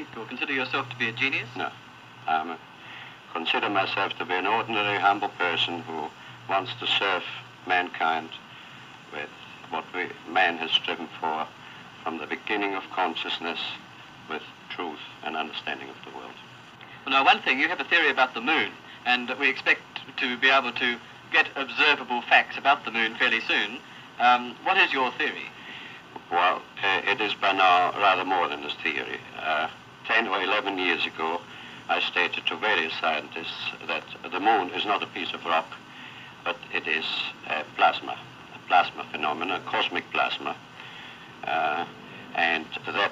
think or consider yourself to be a genius? No. I consider myself to be an ordinary, humble person who wants to serve mankind with what man has striven for from the beginning of consciousness, with truth and understanding of the world. Well, now, one thing, you have a theory about the moon, and we expect to be able to get observable facts about the moon fairly soon. What is your theory? Well, it is by now rather more than a theory. 10 or 11 years ago, I stated to various scientists that the moon is not a piece of rock, but it is a plasma phenomena, cosmic plasma, and that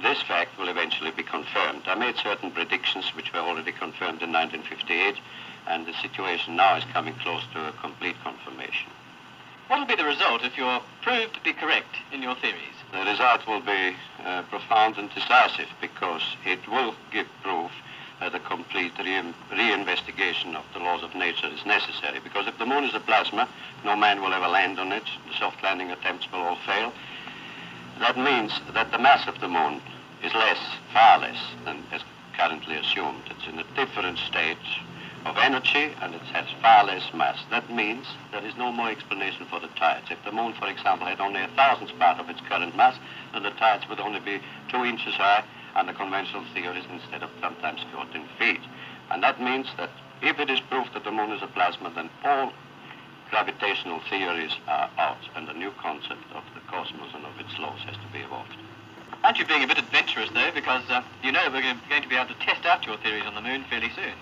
this fact will eventually be confirmed. I made certain predictions which were already confirmed in 1958, and the situation now is coming close to a complete confirmation. What will be the result if you're proved to be correct in your theories? The result will be profound and decisive, because it will give proof that a complete reinvestigation of the laws of nature is necessary. Because if the moon is a plasma, no man will ever land on it. The soft landing attempts will all fail. That means that the mass of the moon is less, far less, than is currently assumed. It's in a different state of energy, and it has far less mass. That means there is no more explanation for the tides. If the moon, for example, had only 1,000th part of its current mass, then the tides would only be 2 inches high under conventional theories instead of sometimes 14 feet. And that means that if it is proved that the moon is a plasma, then all gravitational theories are out, and a new concept of the cosmos and of its laws has to be evolved. Aren't you being a bit adventurous, though, because you know we're going to be able to test out your theories on the moon fairly soon?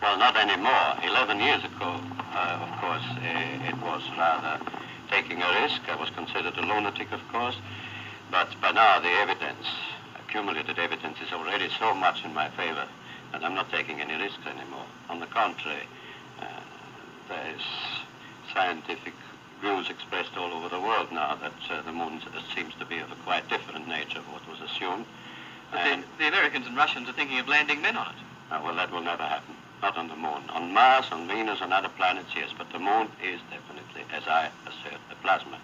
Well, not anymore. 11 years ago, of course, it was rather taking a risk. I was considered a lunatic, of course, but by now the evidence, accumulated evidence, is already so much in my favor that I'm not taking any risks anymore. On the contrary, there is scientific views expressed all over the world now that the moon seems to be of a quite different nature of what was assumed. But the Americans and Russians are thinking of landing men on it. Well, that will never happen. Not on the moon. On Mars, on Venus, on other planets, yes, but the moon is definitely, as I assert, a plasma.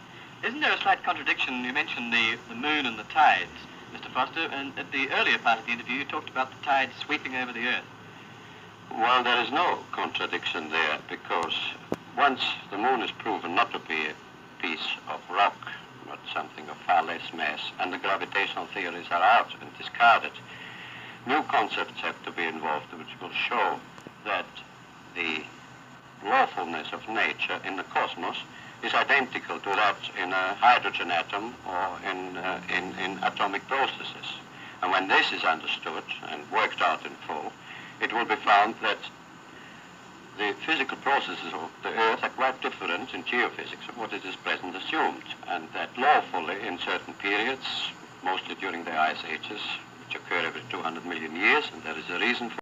Isn't there a slight contradiction? You mentioned the moon and the tides, Mr. Foster, and at the earlier part of the interview you talked about the tides sweeping over the Earth. Well, there is no contradiction there, because once the moon is proven not to be a piece of rock, but something of far less mass, and the gravitational theories are out and discarded, new concepts have to be involved which will show that the lawfulness of nature in the cosmos is identical to that in a hydrogen atom or in atomic processes. And when this is understood and worked out in full, it will be found that the physical processes of the Earth are quite different in geophysics of what it is present assumed, and that lawfully in certain periods, mostly during the ice ages, which occur every 200 million years, and there is a reason for